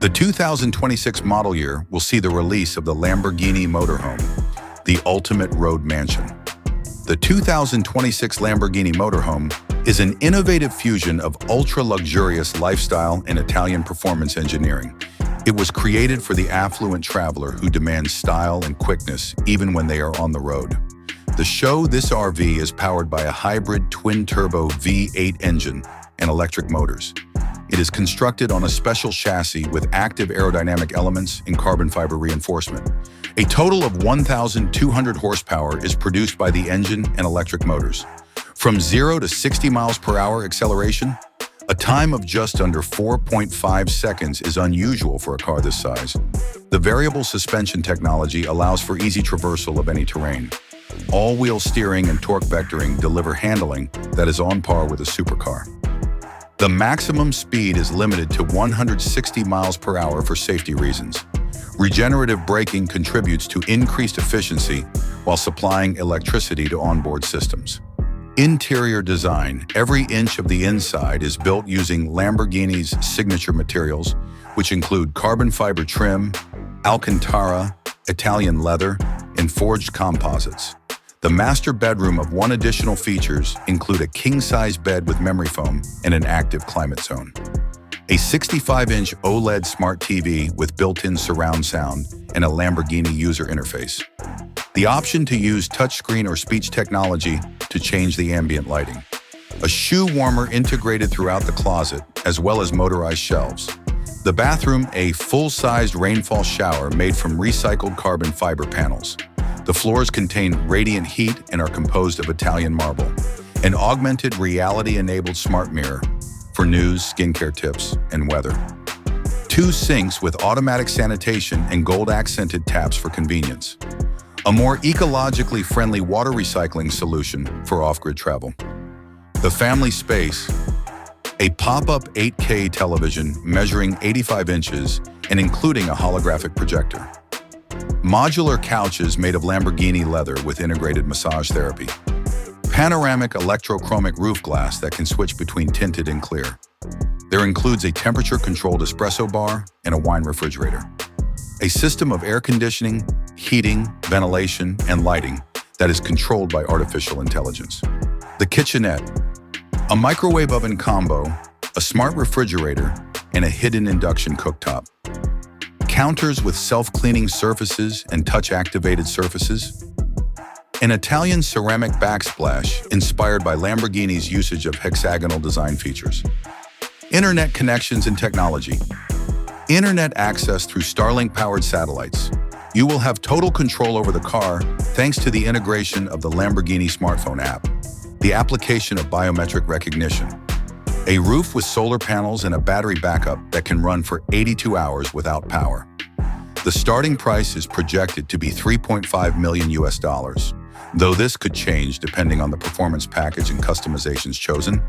The 2026 model year will see the release of the Lamborghini Motorhome, the ultimate road mansion. The 2026 Lamborghini Motorhome is an innovative fusion of ultra-luxurious lifestyle and Italian performance engineering. It was created for the affluent traveler who demands style and quickness even when they are on the road. This RV is powered by a hybrid twin-turbo V8 engine and electric motors. It is constructed on a special chassis with active aerodynamic elements and carbon fiber reinforcement. A total of 1,200 horsepower is produced by the engine and electric motors. From 0 to 60 miles per hour acceleration, a time of just under 4.5 seconds is unusual for a car this size. The variable suspension technology allows for easy traversal of any terrain. All-wheel steering and torque vectoring deliver handling that is on par with a supercar. The maximum speed is limited to 160 miles per hour for safety reasons. Regenerative braking contributes to increased efficiency while supplying electricity to onboard systems. Interior design. Every inch of the inside is built using Lamborghini's signature materials, which include carbon fiber trim, Alcantara, Italian leather, and forged composites. The master bedroom of one additional features include a king-size bed with memory foam and an active climate zone. A 65-inch OLED smart TV with built-in surround sound and a Lamborghini user interface. The option to use touchscreen or speech technology to change the ambient lighting. A shoe warmer integrated throughout the closet, as well as motorized shelves. The bathroom, a full-sized rainfall shower made from recycled carbon fiber panels. The floors contain radiant heat and are composed of Italian marble. An augmented reality-enabled smart mirror for news, skincare tips, and weather. 2 sinks with automatic sanitation and gold-accented taps for convenience. A more ecologically friendly water recycling solution for off-grid travel. The family space, a pop-up 8K television measuring 85 inches and including a holographic projector. Modular couches made of Lamborghini leather with integrated massage therapy. Panoramic electrochromic roof glass that can switch between tinted and clear. There includes a temperature-controlled espresso bar and a wine refrigerator. A system of air conditioning, heating, ventilation, and lighting that is controlled by artificial intelligence. The kitchenette, a microwave oven combo, a smart refrigerator, and a hidden induction cooktop. Counters with self-cleaning surfaces and touch-activated surfaces. An Italian ceramic backsplash inspired by Lamborghini's usage of hexagonal design features. Internet connections and technology. Internet access through Starlink-powered satellites. You will have total control over the car thanks to the integration of the Lamborghini smartphone app, the application of biometric recognition, a roof with solar panels and a battery backup that can run for 82 hours without power. The starting price is projected to be $3.5 million US, though this could change depending on the performance package and customizations chosen.